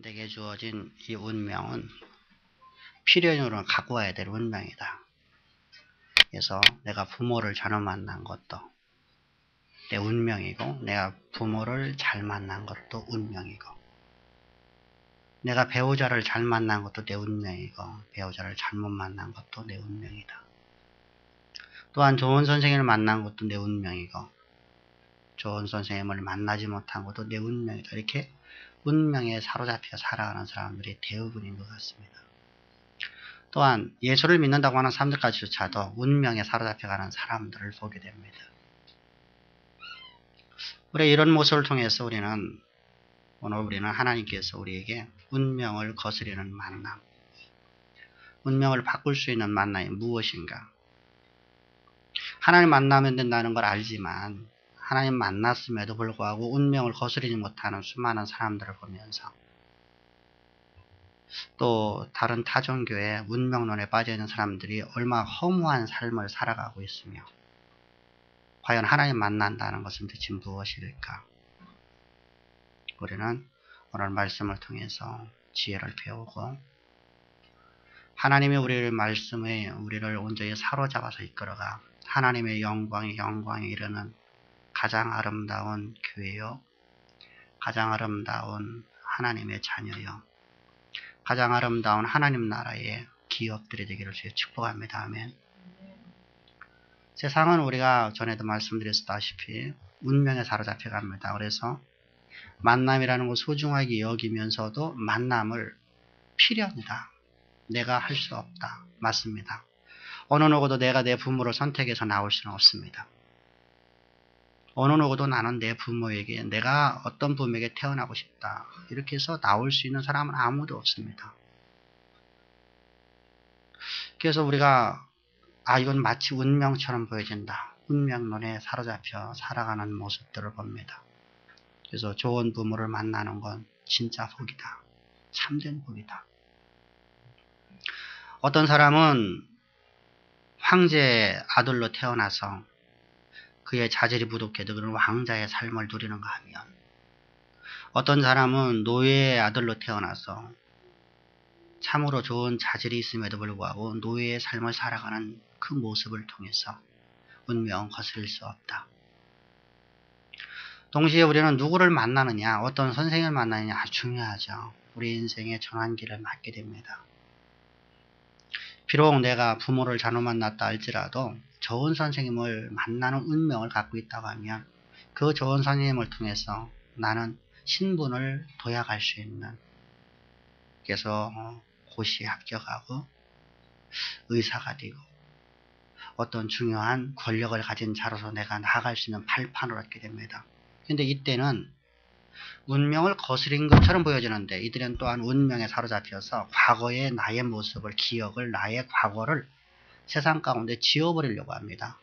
내게 주어진 이 운명은 필연으로 갖고 와야 될 운명이다. 그래서 내가 부모를 잘못 만난 것도 내 운명이고, 내가 부모를 잘 만난 것도 운명이고, 내가 배우자를 잘 만난 것도 내 운명이고, 배우자를 잘못 만난 것도 내 운명이다. 또한 좋은 선생님을 만난 것도 내 운명이고, 좋은 선생님을 만나지 못한 것도 내 운명이다. 이렇게 운명에 사로잡혀 살아가는 사람들이 대부분인 것 같습니다. 또한 예수를 믿는다고 하는 사람들까지조차도 운명에 사로잡혀가는 사람들을 보게 됩니다. 우리 이런 모습을 통해서 오늘 우리는 하나님께서 우리에게 운명을 거스르는 만남, 운명을 바꿀 수 있는 만남이 무엇인가? 하나님 만나면 된다는 걸 알지만 하나님 만났음에도 불구하고 운명을 거스르지 못하는 수많은 사람들을 보면서, 또 다른 타종교의 운명론에 빠져있는 사람들이 얼마나 허무한 삶을 살아가고 있으며, 과연 하나님 만난다는 것은 대체 무엇일까? 우리는 오늘 말씀을 통해서 지혜를 배우고, 하나님이 우리를 온전히 사로잡아서 이끌어가 하나님의 영광에 이르는 가장 아름다운 교회요, 가장 아름다운 하나님의 자녀요, 가장 아름다운 하나님 나라의 기업들이 되기를 주여 축복합니다. 아멘. 세상은 우리가 전에도 말씀드렸다시피 운명에 사로잡혀 갑니다. 그래서 만남이라는 걸 소중하게 여기면서도 만남을 필요합니다. 내가 할 수 없다. 맞습니다. 어느 누구도 내가 내 부모를 선택해서 나올 수는 없습니다. 어느 누구도 나는 내 부모에게, 내가 어떤 부모에게 태어나고 싶다, 이렇게 해서 나올 수 있는 사람은 아무도 없습니다. 그래서 우리가 이건 마치 운명처럼 보여진다, 운명론에 사로잡혀 살아가는 모습들을 봅니다. 그래서 좋은 부모를 만나는 건 진짜 복이다. 참된 복이다. 어떤 사람은 황제 아들로 태어나서 그의 자질이 부족해도 그런 왕자의 삶을 누리는가 하면, 어떤 사람은 노예의 아들로 태어나서 참으로 좋은 자질이 있음에도 불구하고 노예의 삶을 살아가는 그 모습을 통해서 운명은 거스릴 수 없다. 동시에 우리는 누구를 만나느냐, 어떤 선생을 만나느냐 아주 중요하죠. 우리 인생의 전환기를 맞게 됩니다. 비록 내가 부모를 잘못 만났다 할지라도 좋은 선생님을 만나는 운명을 갖고 있다고 하면, 그 좋은 선생님을 통해서 나는 신분을 도약할 수 있는, 그래서 고시에 합격하고 의사가 되고 어떤 중요한 권력을 가진 자로서 내가 나아갈 수 있는 발판을 얻게 됩니다. 그런데 이때는 운명을 거스린 것처럼 보여지는데, 이들은 또한 운명에 사로잡혀서 과거의 나의 모습을, 기억을, 나의 과거를 세상 가운데 지워버리려고 합니다.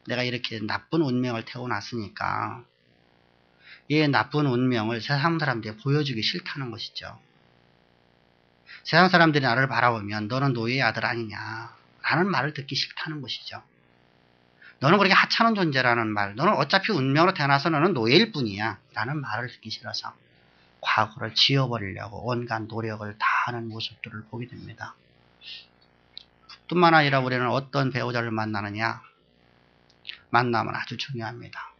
내가 이렇게 나쁜 운명을 태어났으니까 이 나쁜 운명을 세상 사람들이 보여주기 싫다는 것이죠. 세상 사람들이 나를 바라보면 너는 노예의 아들 아니냐 라는 말을 듣기 싫다는 것이죠. 너는 그렇게 하찮은 존재라는 말, 너는 어차피 운명으로 태어나서 너는 노예일 뿐이야 라는 말을 듣기 싫어서 과거를 지워버리려고 온갖 노력을 다하는 모습들을 보게 됩니다. 뿐만 아니라 우리는 어떤 배우자를 만나느냐, 만남은 아주 중요합니다.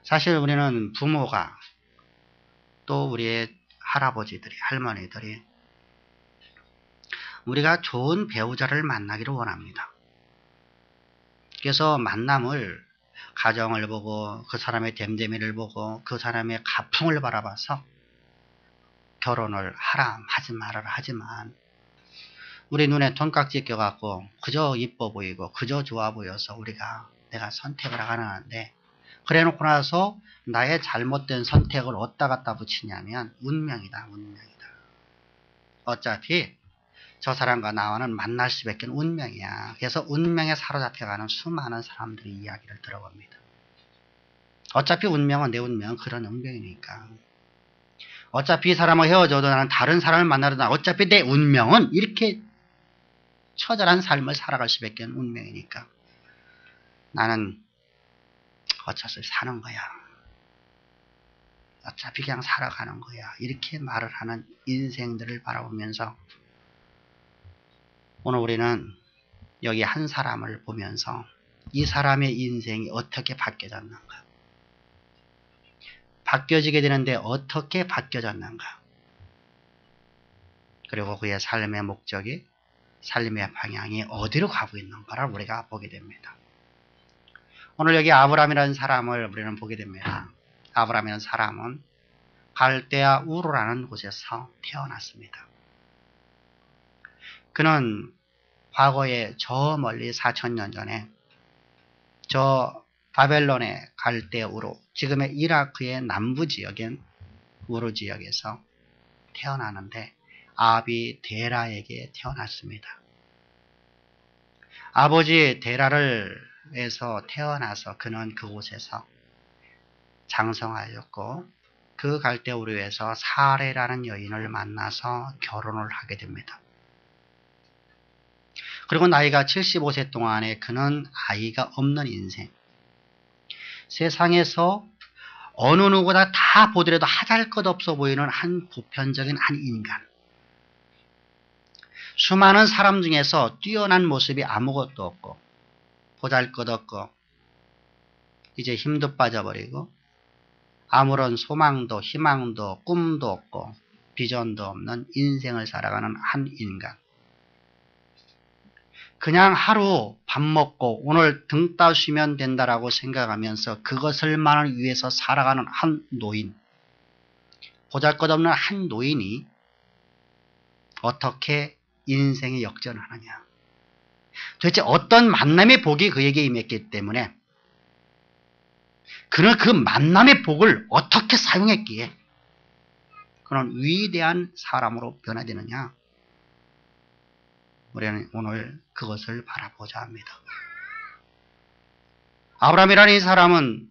사실 우리는 부모가, 또 우리의 할아버지들이, 할머니들이 우리가 좋은 배우자를 만나기를 원합니다. 그래서 만남을, 가정을 보고 그 사람의 됨됨이를 보고 그 사람의 가풍을 바라봐서 결혼을 하라 하지 말아라 하지만, 우리 눈에 돈깍지 껴갖고 그저 이뻐 보이고 그저 좋아 보여서 내가 선택을 하는데, 그래 놓고 나서 나의 잘못된 선택을 어디다 갖다 붙이냐면 운명이다, 운명이다. 어차피 저 사람과 나와는 만날 수밖에 운명이야. 그래서 운명에 사로잡혀가는 수많은 사람들의 이야기를 들어봅니다. 어차피 운명은, 내 운명은 그런 운명이니까. 어차피 이 사람과 헤어져도 나는 다른 사람을 만나도 어차피 내 운명은 이렇게 처절한 삶을 살아갈 수밖에 운명이니까 나는 어쩔 수 없이 사는 거야 어차피 그냥 살아가는 거야. 이렇게 말을 하는 인생들을 바라보면서 오늘 우리는 여기 한 사람을 보면서 이 사람의 인생이 어떻게 바뀌어졌는가, 바뀌어지게 되는데 어떻게 바뀌어졌는가, 그리고 그의 삶의 목적이, 삶의 방향이 어디로 가고 있는가를 우리가 보게 됩니다. 오늘 여기 아브라함이라는 사람을 우리는 보게 됩니다. 아브라함이라는 사람은 갈대아 우르라는 곳에서 태어났습니다. 그는 과거에 저 멀리 4000년 전에 저 바벨론의 갈대아 우르, 지금의 이라크의 남부 지역인 우르 지역에서 태어나는데 아비 데라에게 태어났습니다. 아버지 데라에서 태어나서 그는 그곳에서 장성하였고 그 갈대아 우르에서 사레라는 여인을 만나서 결혼을 하게 됩니다. 그리고 나이가 75세 동안에 그는 아이가 없는 인생, 세상에서 어느 누구보다 다 보더라도 하잘것없어 보이는 한 보편적인 한 인간, 수많은 사람 중에서 뛰어난 모습이 아무것도 없고 보잘것없고 이제 힘도 빠져버리고 아무런 소망도 희망도 꿈도 없고 비전도 없는 인생을 살아가는 한 인간, 그냥 하루 밥 먹고 오늘 등 따쉬면 된다라고 생각하면서 그것을만을 위해서 살아가는 한 노인, 보잘것없는 한 노인이 어떻게 인생의 역전을 하느냐, 도대체 어떤 만남의 복이 그에게 임했기 때문에 그는 그 만남의 복을 어떻게 사용했기에 그는 위대한 사람으로 변화되느냐, 우리는 오늘 그것을 바라보자 합니다. 아브라함이라는 이 사람은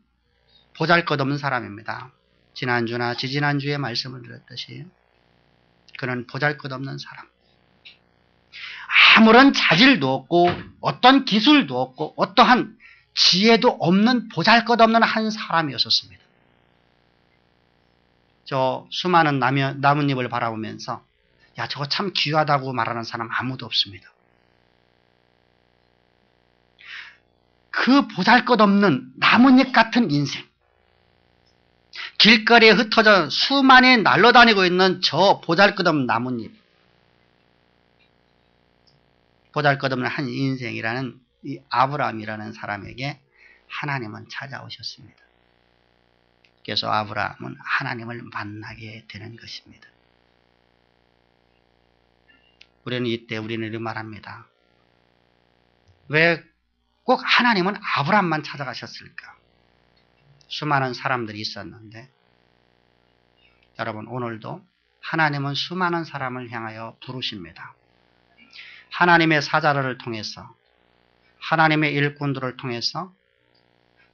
보잘것없는 사람입니다. 지난주나 지지난주에 말씀을 드렸듯이 그는 보잘것없는 사람, 아무런 자질도 없고 어떤 기술도 없고 어떠한 지혜도 없는 보잘것없는 한 사람이었습니다. 저 수많은 나뭇잎을 바라보면서 야, 저거 참 귀하다고 말하는 사람 아무도 없습니다. 그 보잘것없는 나뭇잎 같은 인생, 길거리에 흩어져 수많이 날아다니고 있는 저 보잘것없는 나뭇잎, 보잘것없는 한 인생이라는 이 아브라함이라는 사람에게 하나님은 찾아오셨습니다. 그래서 아브라함은 하나님을 만나게 되는 것입니다. 우리는 이때 이렇게 말합니다. 왜 꼭 하나님은 아브라함만 찾아가셨을까? 수많은 사람들이 있었는데 여러분, 오늘도 하나님은 수많은 사람을 향하여 부르십니다. 하나님의 사자를 통해서, 하나님의 일꾼들을 통해서,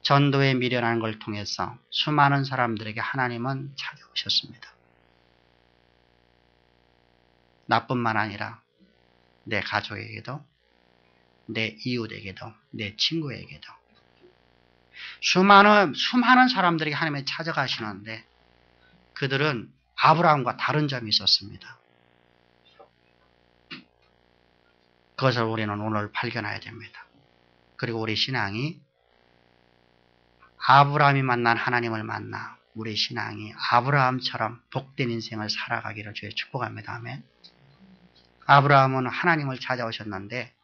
전도에 미련한 걸 통해서 수많은 사람들에게 하나님은 찾아오셨습니다. 나뿐만 아니라 내 가족에게도, 내 이웃에게도, 내 친구에게도 수많은 사람들에게 하나님이 찾아가시는데 그들은 아브라함과 다른 점이 있었습니다. 그것을 우리는 오늘 발견해야 됩니다. 그리고 우리 신앙이 아브라함이 만난 하나님을 만나 우리 신앙이 아브라함처럼 복된 인생을 살아가기를 주의 축복합니다. 아멘. 아브라함은 하나님을 찾아오셨는데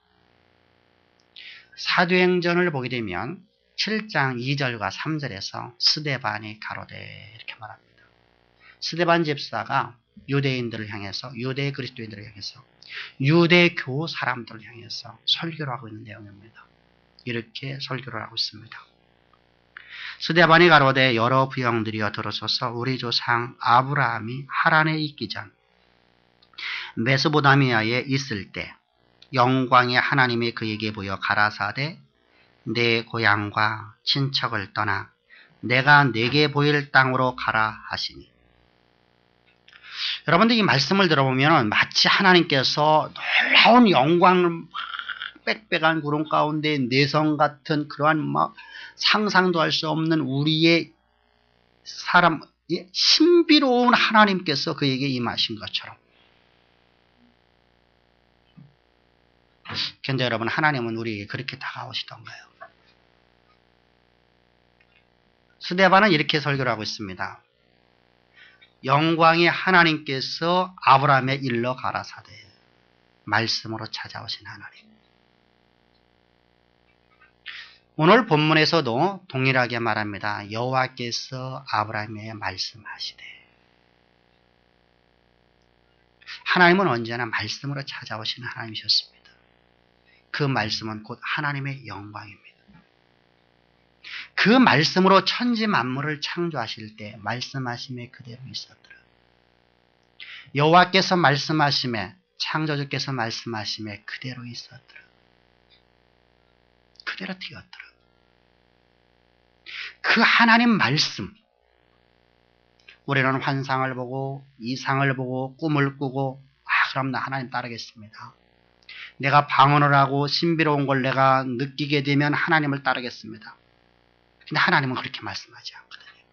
사도행전을 보게 되면 7장 2절과 3절에서 스데반이 가로되 이렇게 말합니다. 스데반 집사가 유대인들을 향해서, 유대 그리스도인들을 향해서, 유대교 사람들을 향해서 설교를 하고 있는 내용입니다. 이렇게 설교를 하고 있습니다. 스데반이 가로되 여러 부형들이여 들으소서. 우리 조상 아브라함이 하란에 있기 전 메소포타미아에 있을 때 영광의 하나님이 그에게 보여 가라사대 내 고향과 친척을 떠나 내가 내게 보일 땅으로 가라 하시니. 여러분들 이 말씀을 들어보면 마치 하나님께서 놀라운 영광을 빽빽한 구름 가운데 내성 같은 그러한 막 상상도 할 수 없는 우리의 사람 신비로운 하나님께서 그에게 임하신 것처럼. 근데 여러분, 하나님은 우리에게 그렇게 다가오시던가요? 스데반은 이렇게 설교를 하고 있습니다. 영광의 하나님께서 아브라함에 일러 가라사대 말씀으로 찾아오신 하나님. 오늘 본문에서도 동일하게 말합니다. 여호와께서 아브라함에게 말씀하시되. 하나님은 언제나 말씀으로 찾아오신 하나님이셨습니다. 그 말씀은 곧 하나님의 영광입니다. 그 말씀으로 천지 만물을 창조하실 때 말씀하심에 그대로 있었더라. 여호와께서 말씀하심에, 창조주께서 말씀하심에 그대로 있었더라. 그대로 되었더라. 그 하나님 말씀, 우리는 환상을 보고 이상을 보고 꿈을 꾸고 그럼 나 하나님 따르겠습니다. 내가 방언을 하고 신비로운 걸 내가 느끼게 되면 하나님을 따르겠습니다. 근데 하나님은 그렇게 말씀하지 않거든요.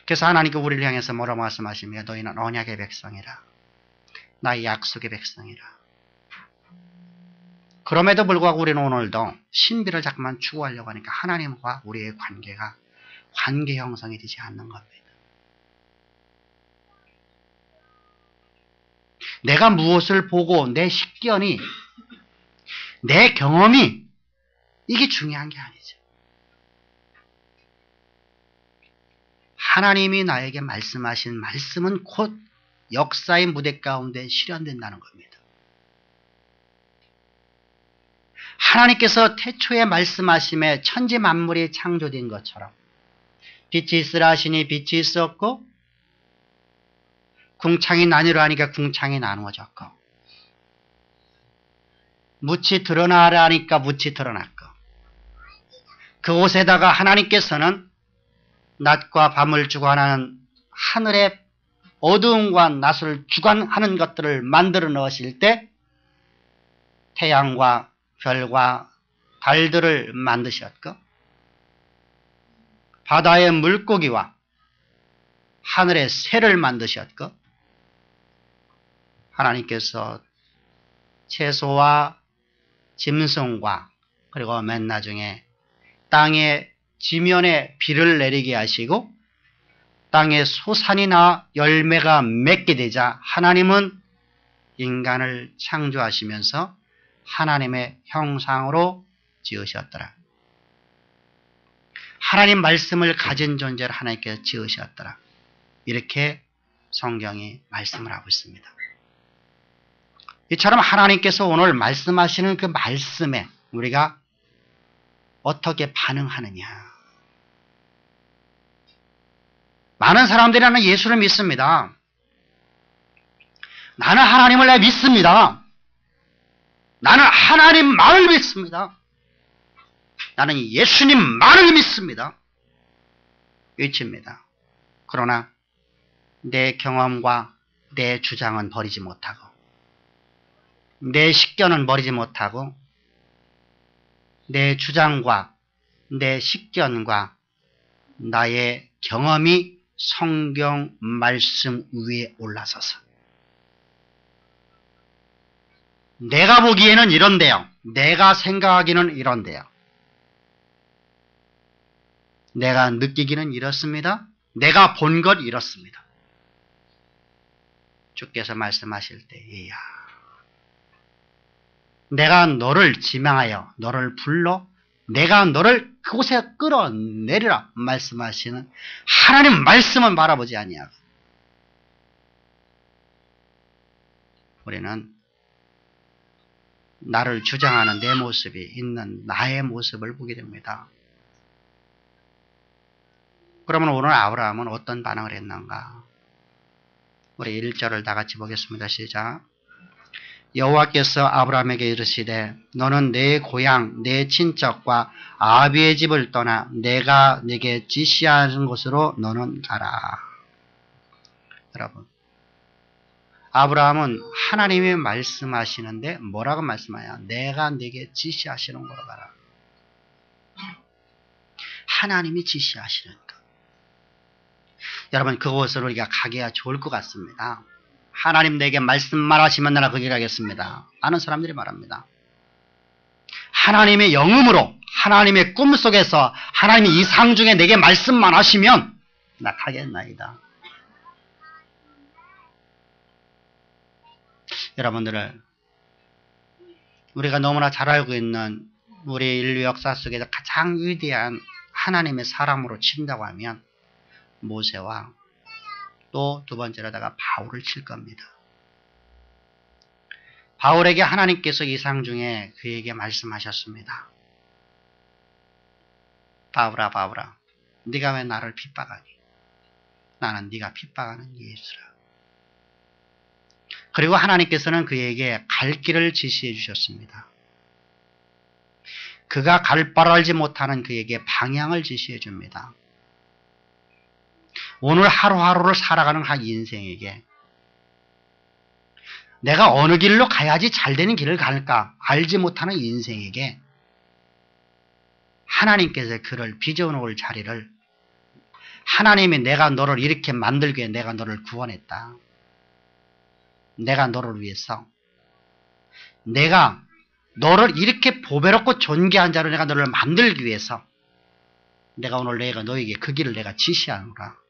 그래서 하나님께서 우리를 향해서 뭐라고 말씀하시며 너희는 언약의 백성이라. 나의 약속의 백성이라. 그럼에도 불구하고 우리는 오늘도 신비를 자꾸만 추구하려고 하니까 하나님과 우리의 관계가 관계 형성이 되지 않는 겁니다. 내가 무엇을 보고 내 식견이, 내 경험이 이게 중요한 게 아니죠. 하나님이 나에게 말씀하신 말씀은 곧 역사의 무대 가운데 실현된다는 겁니다. 하나님께서 태초에 말씀하심에 천지 만물이 창조된 것처럼 빛이 있으라 하시니 빛이 있었고 궁창이 나뉘라 하니까 궁창이 나누어졌고 묻이 드러나라 하니까 묻이 드러났고 그곳에다가 하나님께서는 낮과 밤을 주관하는 하늘의 어두움과 낮을 주관하는 것들을 만들어 넣으실 때 태양과 별과 달들을 만드셨고 바다의 물고기와 하늘의 새를 만드셨고 하나님께서 채소와 짐승과 그리고 맨 나중에 땅의 지면에 비를 내리게 하시고 땅에 소산이나 열매가 맺게 되자 하나님은 인간을 창조하시면서 하나님의 형상으로 지으셨더라. 하나님 말씀을 가진 존재를 하나님께서 지으셨더라. 이렇게 성경이 말씀을 하고 있습니다. 이처럼 하나님께서 오늘 말씀하시는 그 말씀에 우리가 어떻게 반응하느냐. 많은 사람들이 나는 예수를 믿습니다. 나는 하나님을 믿습니다. 나는 하나님만을 믿습니다. 나는 예수님만을 믿습니다. 외칩니다. 그러나 내 경험과 내 주장은 버리지 못하고 내 식견은 버리지 못하고 내 주장과 내 식견과 나의 경험이 성경 말씀 위에 올라서서 내가 보기에는 이런데요. 내가 생각하기는 이런데요. 내가 느끼기는 이렇습니다. 내가 본 것 이렇습니다. 주께서 말씀하실 때에야 내가 너를 지명하여 너를 불러 내가 너를 그곳에 끌어내리라 말씀하시는 하나님 말씀은 바라보지 아니하고 우리는 나를 주장하는 내 모습이 있는 나의 모습을 보게 됩니다. 그러면 오늘 아브라함은 어떤 반응을 했는가? 우리 1절을 다 같이 보겠습니다. 시작. 여호와께서 아브라함에게 이르시되 너는 내 고향 내 친척과 아비의 집을 떠나 내가 네게 지시하는 곳으로 너는 가라. 여러분, 아브라함은 하나님이 말씀하시는데 뭐라고 말씀하냐? 내가 네게 지시하시는 곳으로 가라. 하나님이 지시하시는 것. 여러분 그곳으로 우리가 가기가 좋을 것 같습니다. 하나님 내게 말씀만 하시면 나라 거기 가겠습니다. 많은 사람들이 말합니다. 하나님의 영음으로 하나님의 꿈속에서 하나님의 이상 중에 내게 말씀만 하시면 나 가겠나이다. 여러분들을 우리가 너무나 잘 알고 있는 우리 인류 역사 속에서 가장 위대한 하나님의 사람으로 친다고 하면 모세와 또 두 번째로다가 바울을 칠 겁니다. 바울에게 하나님께서 이상 중에 그에게 말씀하셨습니다. 바울아 바울아 네가 왜 나를 핍박하니? 나는 네가 핍박하는 예수라. 그리고 하나님께서는 그에게 갈 길을 지시해 주셨습니다. 그가 갈 바를 알지 못하는 그에게 방향을 지시해 줍니다. 오늘 하루하루를 살아가는 한 인생에게 내가 어느 길로 가야지 잘 되는 길을 갈까 알지 못하는 인생에게 하나님께서 그를 빚어놓을 자리를 하나님이 내가 너를 이렇게 만들기 위해 내가 너를 구원했다. 내가 너를 위해서 내가 너를 이렇게 보배롭고 존귀한 자로 내가 너를 만들기 위해서 내가 오늘 내가 너에게 그 길을 내가 지시하노라.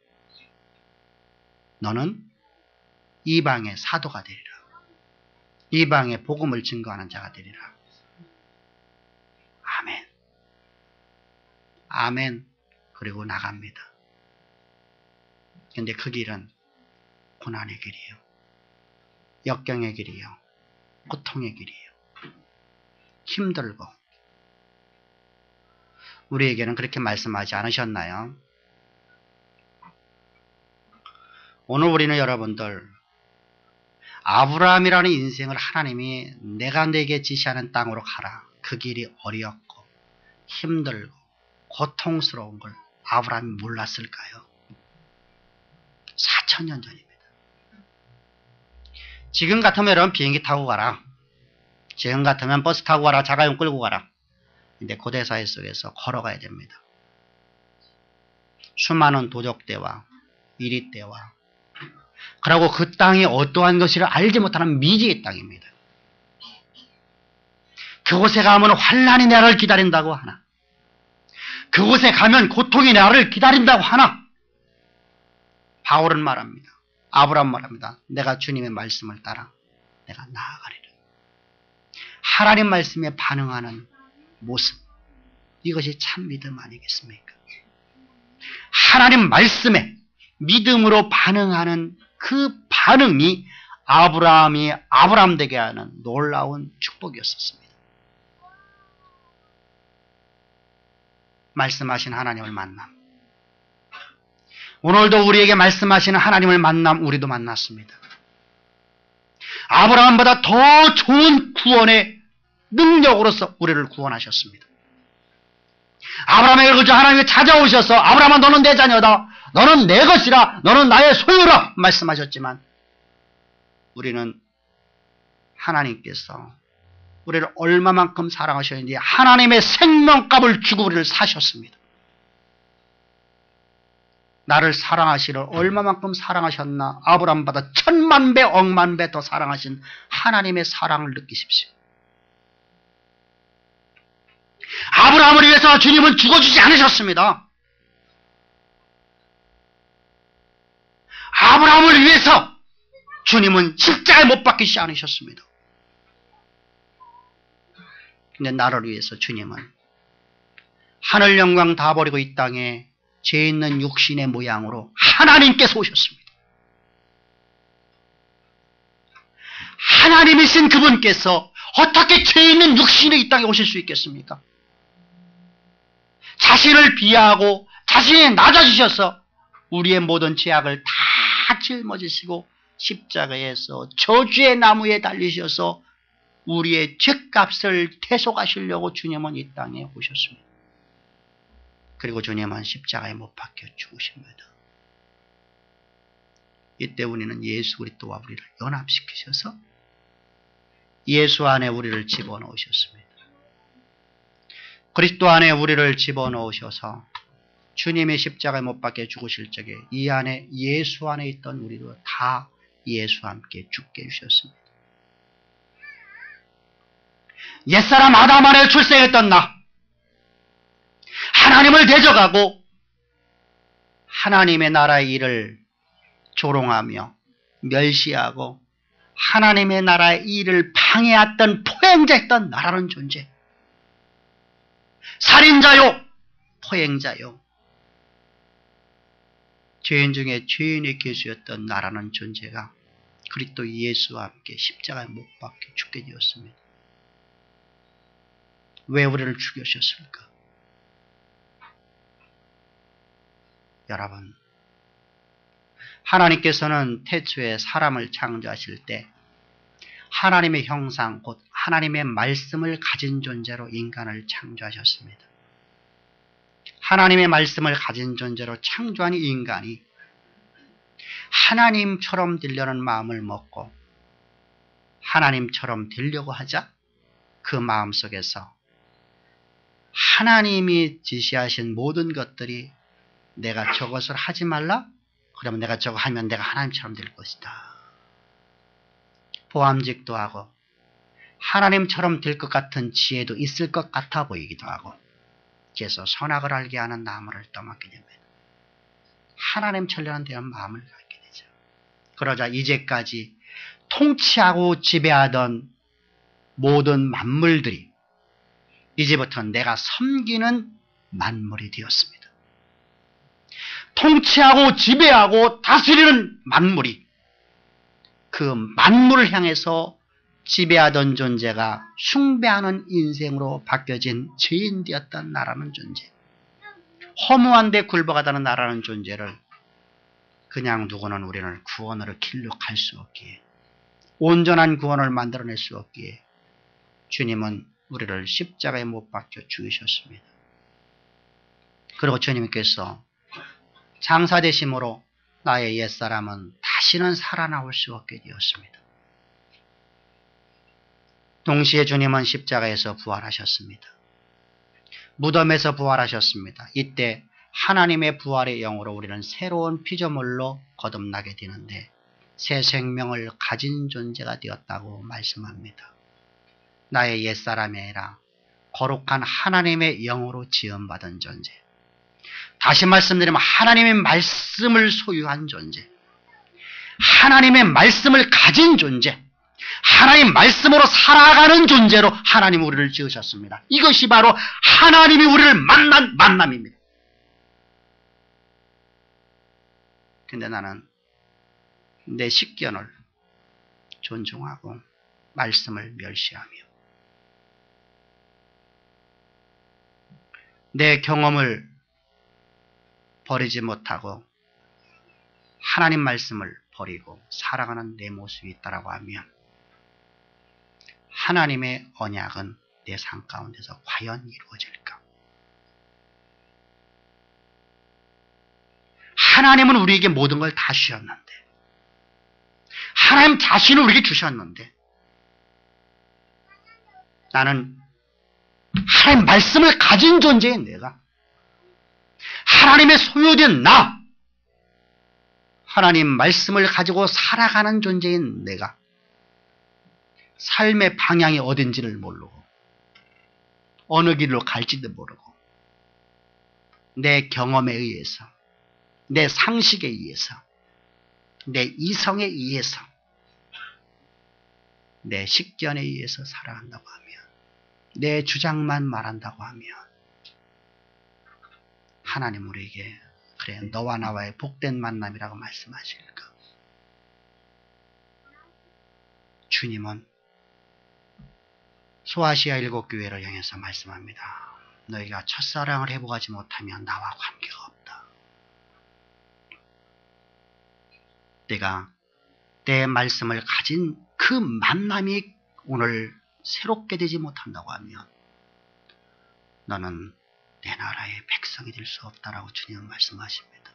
너는 이방의 사도가 되리라. 이방의 복음을 증거하는 자가 되리라. 아멘. 아멘. 그리고 나갑니다. 그런데 그 길은 고난의 길이에요. 역경의 길이에요. 고통의 길이에요. 힘들고. 우리에게는 그렇게 말씀하지 않으셨나요? 오늘 우리는 여러분들 아브라함이라는 인생을 하나님이 내가 내게 지시하는 땅으로 가라. 그 길이 어렵고 힘들고 고통스러운 걸 아브라함이 몰랐을까요? 4,000년 전입니다. 지금 같으면 여러분 비행기 타고 가라. 지금 같으면 버스 타고 가라. 자가용 끌고 가라. 근데 고대 사회 속에서 걸어가야 됩니다. 수많은 도적대와 이리대와 그리고 그 땅이 어떠한 것이를 알지 못하는 미지의 땅입니다. 그곳에 가면 환난이 나를 기다린다고 하나, 그곳에 가면 고통이 나를 기다린다고 하나, 바울은 말합니다. 아브라함 말합니다. 내가 주님의 말씀을 따라 내가 나아가리라. 하나님 말씀에 반응하는 모습, 이것이 참 믿음 아니겠습니까? 하나님 말씀에 믿음으로 반응하는 그 반응이 아브라함이 아브라함 되게 하는 놀라운 축복이었습니다. 말씀하신 하나님을 만남. 오늘도 우리에게 말씀하시는 하나님을 만남 우리도 만났습니다. 아브라함보다 더 좋은 구원의 능력으로서 우리를 구원하셨습니다. 아브라함에게 그저 하나님이 찾아오셔서 아브라함아 너는 내 자녀다. 너는 내 것이라. 너는 나의 소유라. 말씀하셨지만 우리는 하나님께서 우리를 얼마만큼 사랑하셨는지 하나님의 생명값을 주고 우리를 사셨습니다. 나를 사랑하시를 얼마만큼 사랑하셨나. 아브라함보다 1000만 배, 억만 배 더 사랑하신 하나님의 사랑을 느끼십시오. 아브라함을 위해서 주님은 죽어주지 않으셨습니다. 아브라함을 위해서 주님은 십자가에 못 박히지 않으셨습니다. 근데 나를 위해서 주님은 하늘 영광 다 버리고 이 땅에 죄 있는 육신의 모양으로 하나님께서 오셨습니다. 하나님이신 그분께서 어떻게 죄 있는 육신의 이 땅에 오실 수 있겠습니까? 자신을 비하하고 자신이 낮아지셔서 우리의 모든 죄악을 다 짊어지시고 십자가에서 저주의 나무에 달리셔서 우리의 죄값을 대속하시려고 주님은 이 땅에 오셨습니다. 그리고 주님은 십자가에 못 박혀 죽으십니다. 이때 우리는 예수 그리스도와 우리를 연합시키셔서 예수 안에 우리를 집어넣으셨습니다. 그리스도 안에 우리를 집어넣으셔서 주님의 십자가에 못 박혀 죽으실 적에 이 안에 예수 안에 있던 우리도 다 예수와 함께 죽게 해주셨습니다. 옛사람 아담 안에 출생했던 나, 하나님을 대적하고 하나님의 나라의 일을 조롱하며 멸시하고 하나님의 나라의 일을 방해했던 포행자였던 나라는 존재, 살인자요 포행자요 죄인 중에 죄인의 괴수였던 나라는 존재가 그리스도 예수와 함께 십자가에 못 박혀 죽게 되었습니다. 왜 우리를 죽이셨을까? 여러분, 하나님께서는 태초에 사람을 창조하실 때 하나님의 형상, 곧 하나님의 말씀을 가진 존재로 인간을 창조하셨습니다. 하나님의 말씀을 가진 존재로 창조한 인간이 하나님처럼 되려는 마음을 먹고 하나님처럼 되려고 하자 그 마음속에서 하나님이 지시하신 모든 것들이 내가 저것을 하지 말라? 그러면 내가 저거 하면 내가 하나님처럼 될 것이다. 보암직도 하고 하나님처럼 될 것 같은 지혜도 있을 것 같아 보이기도 하고 그래서 선악을 알게 하는 나무를 떠먹게 되면 하나님처럼 되는 마음을 갖게 되죠. 그러자 이제까지 통치하고 지배하던 모든 만물들이 이제부터 내가 섬기는 만물이 되었습니다. 통치하고 지배하고 다스리는 만물이 그 만물을 향해서 지배하던 존재가 숭배하는 인생으로 바뀌어진 죄인 되었던 나라는 존재, 허무한 데 굴복하다는 나라는 존재를 그냥 두고는 우리는 구원으로 길로 갈 수 없기에, 온전한 구원을 만들어낼 수 없기에 주님은 우리를 십자가에 못 박혀 죽이셨습니다. 그리고 주님께서 장사되심으로 나의 옛사람은 다시는 살아나올 수 없게 되었습니다. 동시에 주님은 십자가에서 부활하셨습니다. 무덤에서 부활하셨습니다. 이때 하나님의 부활의 영으로 우리는 새로운 피조물로 거듭나게 되는데 새 생명을 가진 존재가 되었다고 말씀합니다. 나의 옛사람이 아니라 거룩한 하나님의 영으로 지음받은 존재, 다시 말씀드리면 하나님의 말씀을 소유한 존재, 하나님의 말씀을 가진 존재, 하나님 말씀으로 살아가는 존재로 하나님 우리를 지으셨습니다. 이것이 바로 하나님이 우리를 만난 만남입니다. 근데 나는 내 식견을 존중하고 말씀을 멸시하며 내 경험을 버리지 못하고 하나님 말씀을 버리고 살아가는 내 모습이 있다고 하면 하나님의 언약은 내 삶 가운데서 과연 이루어질까? 하나님은 우리에게 모든 걸 다 주셨는데, 하나님 자신을 우리에게 주셨는데, 나는 하나님 말씀을 가진 존재인 내가, 하나님의 소유된 나, 하나님 말씀을 가지고 살아가는 존재인 내가 삶의 방향이 어딘지를 모르고 어느 길로 갈지도 모르고 내 경험에 의해서, 내 상식에 의해서, 내 이성에 의해서, 내 식견에 의해서 살아간다고 하면, 내 주장만 말한다고 하면 하나님 우리에게 그래 너와 나와의 복된 만남이라고 말씀하실까? 주님은 소아시아 7교회를 향해서 말씀합니다. 너희가 첫사랑을 회복하지 못하면 나와 관계가 없다. 내가 내 말씀을 가진 그 만남이 오늘 새롭게 되지 못한다고 하면 너는 내 나라의 백성이 될 수 없다라고 주님은 말씀하십니다.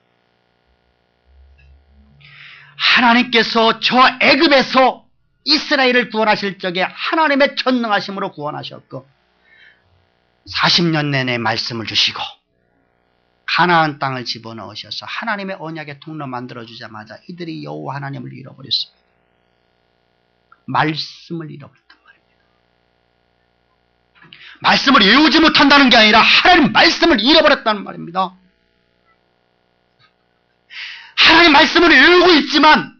하나님께서 저 애굽에서 이스라엘을 구원하실 적에 하나님의 전능하심으로 구원하셨고 40년 내내 말씀을 주시고 가나안 땅을 집어넣으셔서 하나님의 언약의 통로 만들어주자마자 이들이 여호와 하나님을 잃어버렸습니다. 말씀을 잃어버렸단 말입니다. 말씀을 외우지 못한다는 게 아니라 하나님 말씀을 잃어버렸다는 말입니다. 하나님 말씀을 외우고 있지만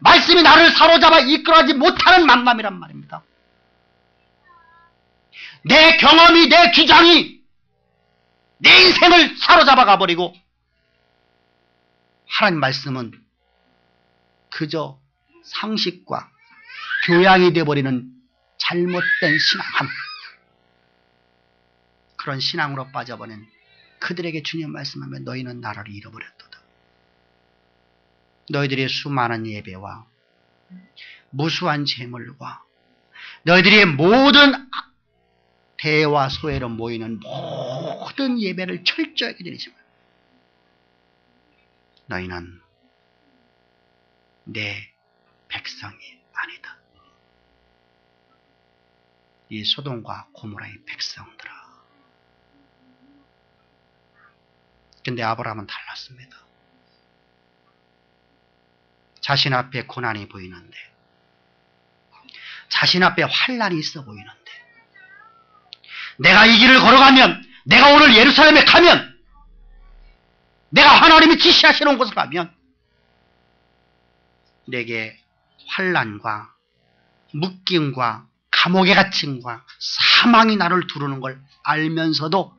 말씀이 나를 사로잡아 이끌어가지 못하는 만남이란 말입니다. 내 경험이, 내 주장이 내 인생을 사로잡아 가버리고 하나님 말씀은 그저 상식과 교양이 되어버리는 잘못된 신앙함, 그런 신앙으로 빠져버린 그들에게 주님 말씀하면 너희는 나를 잃어버렸도다. 너희들의 수많은 예배와 무수한 재물과 너희들의 모든 대와 소회로 모이는 모든 예배를 철저하게 드리지만 너희는 내 백성이 아니다. 이 소돔과 고모라의 백성들아. 근데 아브라함은 달랐습니다. 자신 앞에 고난이 보이는데, 자신 앞에 환난이 있어 보이는데, 내가 이 길을 걸어가면, 내가 오늘 예루살렘에 가면, 내가 하나님이 지시하시는 곳을 가면 내게 환난과 묶임과 감옥에 갇힘과 사망이 나를 두르는 걸 알면서도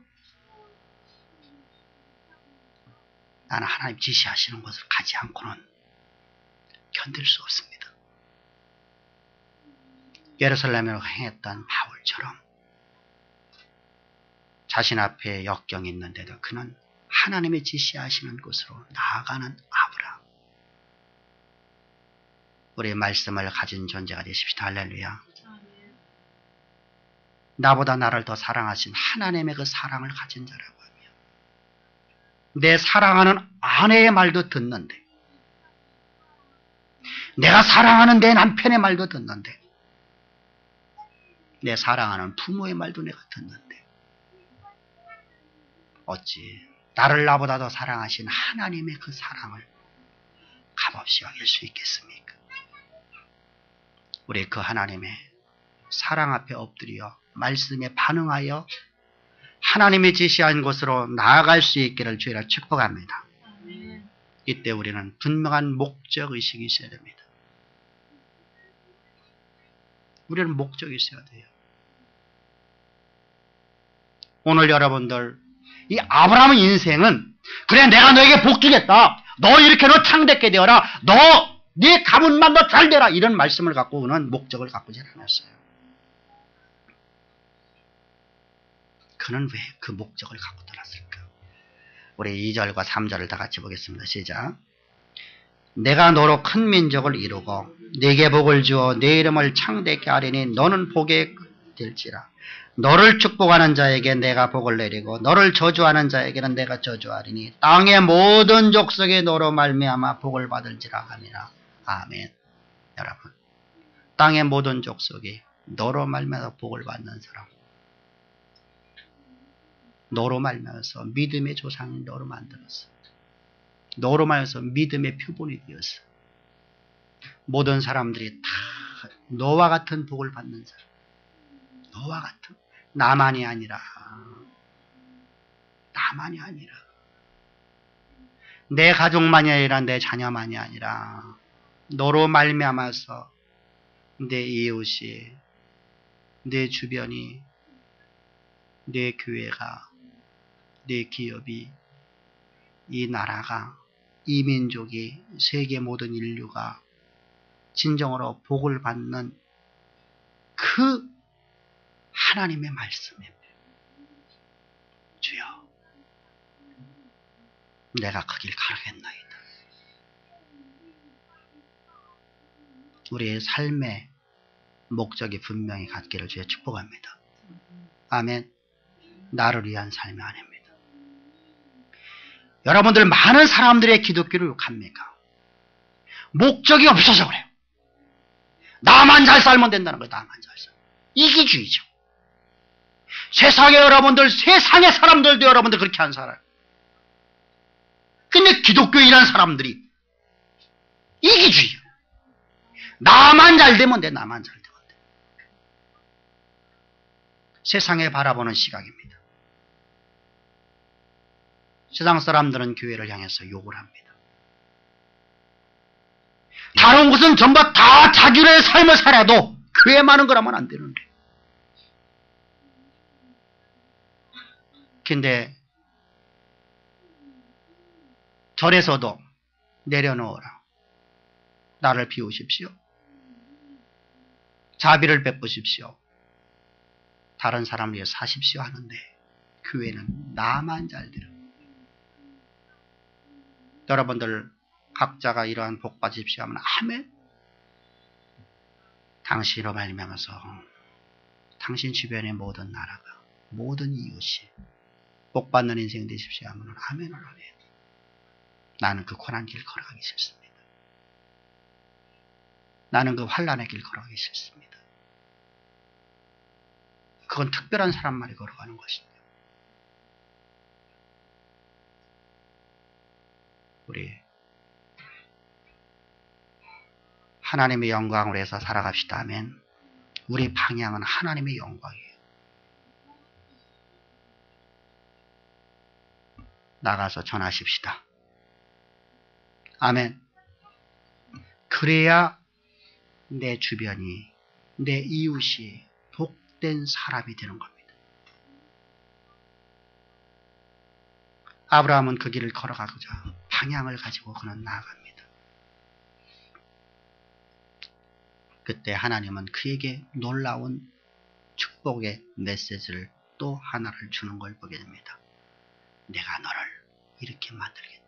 나는 하나님 지시하시는 곳을 가지 않고는 견딜 수 없습니다. 예루살렘으로 행했던 바울처럼 자신 앞에 역경이 있는데도 그는 하나님의 지시하시는 곳으로 나아가는 아브라함. 우리의 말씀을 가진 존재가 되십시다. 할렐루야. 나보다 나를 더 사랑하신 하나님의 그 사랑을 가진 자라고 하며 내 사랑하는 아내의 말도 듣는데, 내가 사랑하는 내 남편의 말도 듣는데, 내 사랑하는 부모의 말도 내가 듣는데 어찌 나를 나보다 더 사랑하신 하나님의 그 사랑을 값없이 여길 수 있겠습니까? 우리 그 하나님의 사랑 앞에 엎드려 말씀에 반응하여 하나님의 지시한 곳으로 나아갈 수 있기를 주의라 축복합니다. 이때 우리는 분명한 목적의식이 있어야 됩니다. 우리는 목적이 있어야 돼요. 오늘 여러분들 이 아브라함의 인생은 그래 내가 너에게 복 주겠다. 너 이렇게 너 창대케 되어라. 너 네 가문만 너 잘 되라. 이런 말씀을 갖고 오는 목적을 갖고 잘 않았어요. 그는 왜 그 목적을 갖고 떠났을까? 우리 2절과 3절을 다 같이 보겠습니다. 시작. 내가 너로 큰 민족을 이루고 네게 복을 주어 네 이름을 창대케 하리니 너는 복에 될지라. 너를 축복하는 자에게 내가 복을 내리고 너를 저주하는 자에게는 내가 저주하리니 땅의 모든 족속에 너로 말미암아 복을 받을지라 하니라. 아멘. 여러분, 땅의 모든 족속이 너로 말미암아 복을 받는 사람, 너로 말미암아서 믿음의 조상이 너로 만들었어. 너로 말미암아서 믿음의 표본이 되었어. 모든 사람들이 다 너와 같은 복을 받는 사람, 너와 같은, 나만이 아니라 내 가족만이 아니라 내 자녀만이 아니라 너로 말미암아서 내 이웃이, 내 주변이, 내 교회가, 내 기업이, 이 나라가, 이 민족이, 세계 모든 인류가 진정으로 복을 받는 그 하나님의 말씀입니다. 주여, 내가 그 길 가르겠나이다. 우리의 삶의 목적이 분명히 갖기를 주여 축복합니다. 아멘. 나를 위한 삶이 아닙니다. 여러분들 많은 사람들의 기독교를 욕합니까? 목적이 없어서 그래요. 나만 잘 살면 된다는 거예요. 나만 잘 살면. 이기주의죠. 세상의 여러분들, 세상의 사람들도 여러분들 그렇게 안 살아요. 근데 기독교인이라는 사람들이 이기주의야. 나만 잘 되면 돼. 나만 잘 되면 돼. 세상에 바라보는 시각입니다. 세상 사람들은 교회를 향해서 욕을 합니다. 다른 곳은 전부 다 자기의 삶을 살아도 교회만은 그러면 안 되는데. 근데 절에서도 내려놓으라. 나를 비우십시오. 자비를 베푸십시오. 다른 사람을 위해 사십시오 하는데 교회는 나만 잘 들어. 여러분들 각자가 이러한 복 받으십시오 하면 아멘. 당신으로 말미암아서 당신 주변의 모든 나라가 모든 이웃이 복 받는 인생 되십시오 하면 아멘을 하네. 나는 그 고난 길 걸어가기 싫습니다. 나는 그 환난의 길 걸어가기 싫습니다. 그건 특별한 사람만이 걸어가는 것입니다. 우리 하나님의 영광으로 해서 살아갑시다. 아멘. 우리 방향은 하나님의 영광이에요. 나가서 전하십시다. 아멘. 그래야 내 주변이, 내 이웃이 복된 사람이 되는 겁니다. 아브라함은 그 길을 걸어가고자 방향을 가지고 그는 나아갑니다. 그때 하나님은 그에게 놀라운 축복의 메시지를 또 하나를 주는 걸 보게 됩니다. 내가 너를 이렇게 만들겠다.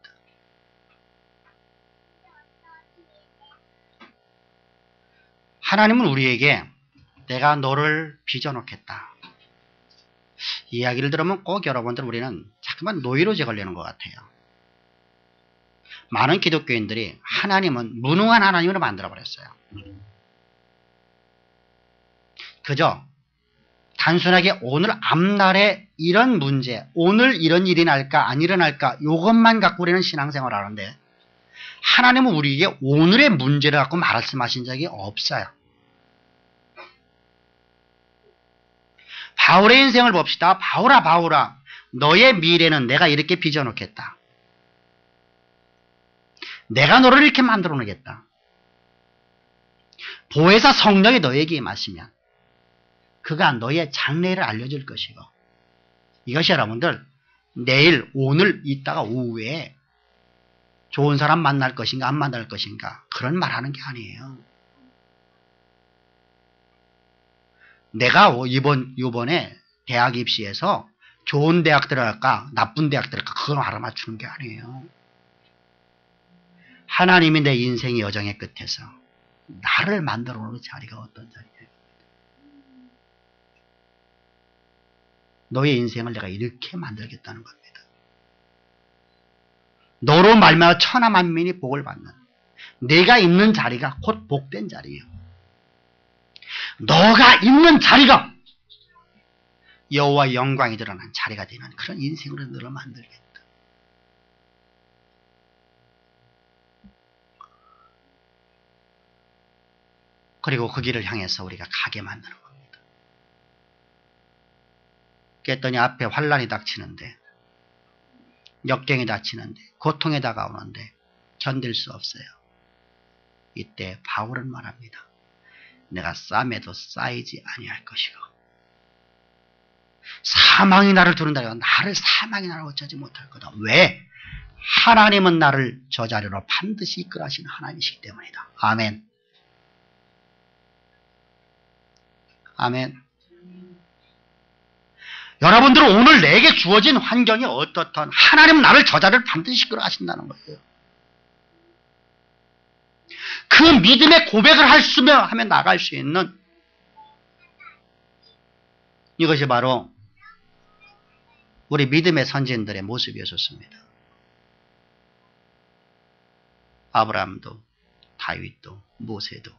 하나님은 우리에게 내가 너를 빚어놓겠다. 이 이야기를 들으면 꼭 여러분들 우리는 자꾸만 노이로제 걸리는 것 같아요. 많은 기독교인들이 하나님은 무능한 하나님으로 만들어버렸어요. 그저 단순하게 오늘 앞날에 이런 문제, 오늘 이런 일이 날까 안 일어날까 이것만 갖고 우리는 신앙생활을 하는데 하나님은 우리에게 오늘의 문제를 갖고 말씀하신 적이 없어요. 바울의 인생을 봅시다. 바울아 너의 미래는 내가 이렇게 빚어놓겠다. 내가 너를 이렇게 만들어 놓겠다. 보혜사 성령이 너에게 임하시면 그가 너의 장래를 알려줄 것이고 이것이 여러분들 내일 오늘 있다가 오후에 좋은 사람 만날 것인가 안 만날 것인가 그런 말 하는 게 아니에요. 내가 이번에 대학 입시에서 좋은 대학 들어갈까 나쁜 대학 들어갈까 그걸 알아맞추는 게 아니에요. 하나님이 내 인생의 여정의 끝에서 나를 만들어 놓은 자리가 어떤 자리예요. 너의 인생을 내가 이렇게 만들겠다는 겁니다. 너로 말미암아 천하만민이 복을 받는 내가 있는 자리가 곧 복된 자리예요. 너가 있는 자리가 여호와의 영광이 드러난 자리가 되는 그런 인생으로 너를 만들겠다. 그리고 그 길을 향해서 우리가 가게 만드는 겁니다. 그랬더니 앞에 환란이 닥치는데 역경이 닥치는데 고통이 다가오는데 견딜 수 없어요. 이때 바울은 말합니다. 내가 쌈에도 쌓이지 아니할 것이고 사망이 나를 두른다. 나를 사망이 나를 어쩌지 못할 거다. 왜? 하나님은 나를 저 자리로 반드시 이끌어가시는 하나님이시기 때문이다. 아멘. 아멘. 여러분들은 오늘 내게 주어진 환경이 어떻든 하나님은 나를 저 자리를 반드시 이끌어가신다는 거예요. 그 믿음의 고백을 하면 나갈 수 있는 이것이 바로 우리 믿음의 선진들의 모습이었습니다. 아브라함도 다윗도 모세도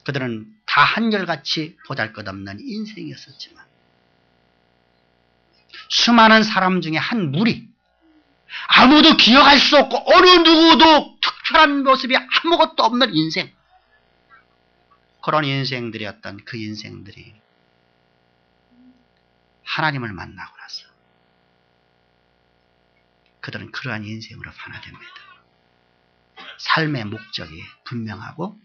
그들은 다 한결같이 보잘것없는 인생이었었지만 수많은 사람 중에 한 무리 아무도 기억할 수 없고 어느 누구도 특별한 모습이 아무것도 없는 인생. 그런 인생들이었던 그 인생들이 하나님을 만나고 나서 그들은 그러한 인생으로 변화됩니다. 삶의 목적이 분명하고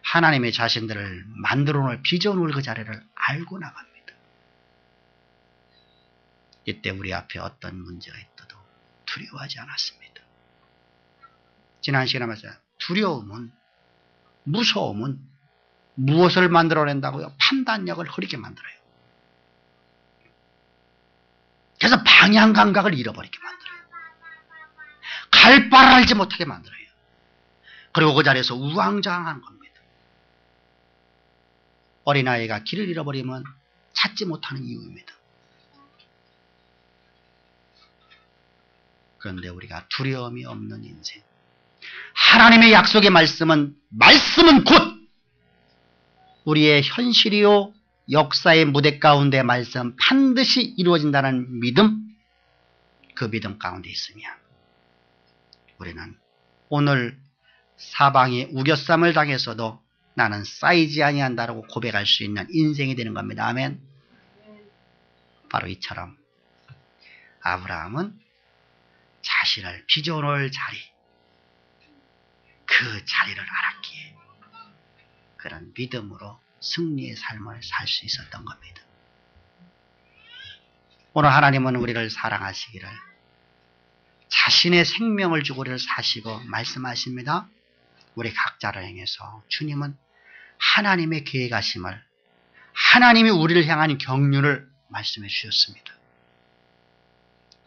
하나님의 자신들을 만들어 놓을 빚어 놓을 그 자리를 알고 나갑니다. 이때 우리 앞에 어떤 문제가 있어도 두려워하지 않았습니다. 지난 시간에 말했잖아요. 두려움은, 무서움은 무엇을 만들어낸다고요? 판단력을 흐리게 만들어요. 그래서 방향 감각을 잃어버리게 만들어요. 갈 바를 알지 못하게 만들어요. 그리고 그 자리에서 우왕좌왕하는 겁니다. 어린아이가 길을 잃어버리면 찾지 못하는 이유입니다. 그런데 우리가 두려움이 없는 인생, 하나님의 약속의 말씀은 곧 우리의 현실이요 역사의 무대 가운데 말씀 반드시 이루어진다는 믿음, 그 믿음 가운데 있으면 우리는 오늘 사방이 우겨쌈을 당해서도 나는 쌓이지 아니한다라고 고백할 수 있는 인생이 되는 겁니다. 아멘. 바로 이처럼 아브라함은 자신을 빚어놓을 자리, 그 자리를 알았기에 그런 믿음으로 승리의 삶을 살 수 있었던 겁니다. 오늘 하나님은 우리를 사랑하시기를 자신의 생명을 주고 우리를 사시고 말씀하십니다. 우리 각자를 향해서 주님은 하나님의 계획하심을, 하나님이 우리를 향한 경륜을 말씀해 주셨습니다.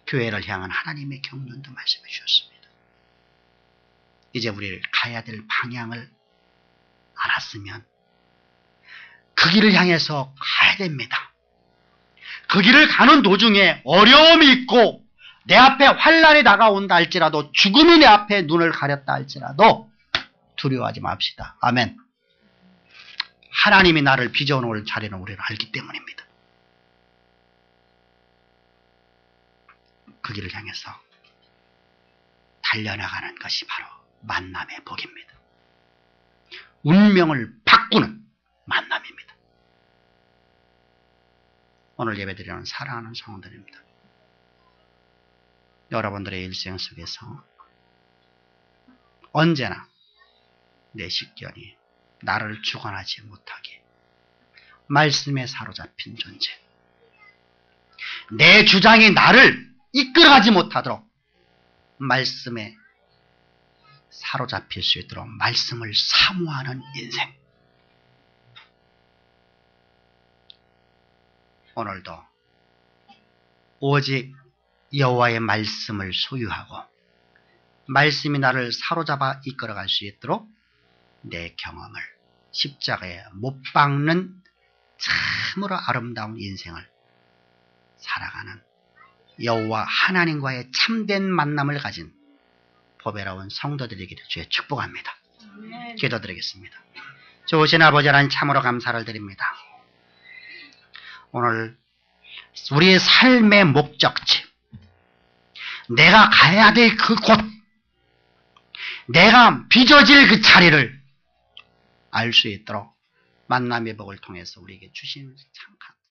교회를 향한 하나님의 경륜도 말씀해 주셨습니다. 이제 우리를 가야 될 방향을 알았으면 그 길을 향해서 가야 됩니다. 그 길을 가는 도중에 어려움이 있고 내 앞에 환난이 다가온다 할지라도, 죽음이 내 앞에 눈을 가렸다 할지라도 두려워하지 맙시다. 아멘. 하나님이 나를 빚어놓을 자리는 우리는 알기 때문입니다. 그 길을 향해서 달려나가는 것이 바로 만남의 복입니다. 운명을 바꾸는 만남입니다. 오늘 예배드리는 사랑하는 성도들입니다. 여러분들의 일생 속에서 언제나 내 식견이 나를 주관하지 못하게 말씀에 사로잡힌 존재, 내 주장이 나를 이끌어가지 못하도록 말씀에 사로잡힐 수 있도록 말씀을 사모하는 인생. 오늘도 오직 여호와의 말씀을 소유하고 말씀이 나를 사로잡아 이끌어갈 수 있도록 내 경험을 십자가에 못 박는 참으로 아름다운 인생을 살아가는 여호와 하나님과의 참된 만남을 가진 보배로운 성도들에게 주의 축복합니다. 기도드리겠습니다. 좋으신 아버지 하나님, 참으로 감사를 드립니다. 오늘 우리의 삶의 목적지, 내가 가야 될 그 곳, 내가 빚어질 그 자리를 알 수 있도록 만남의 복을 통해서 우리에게 주신 참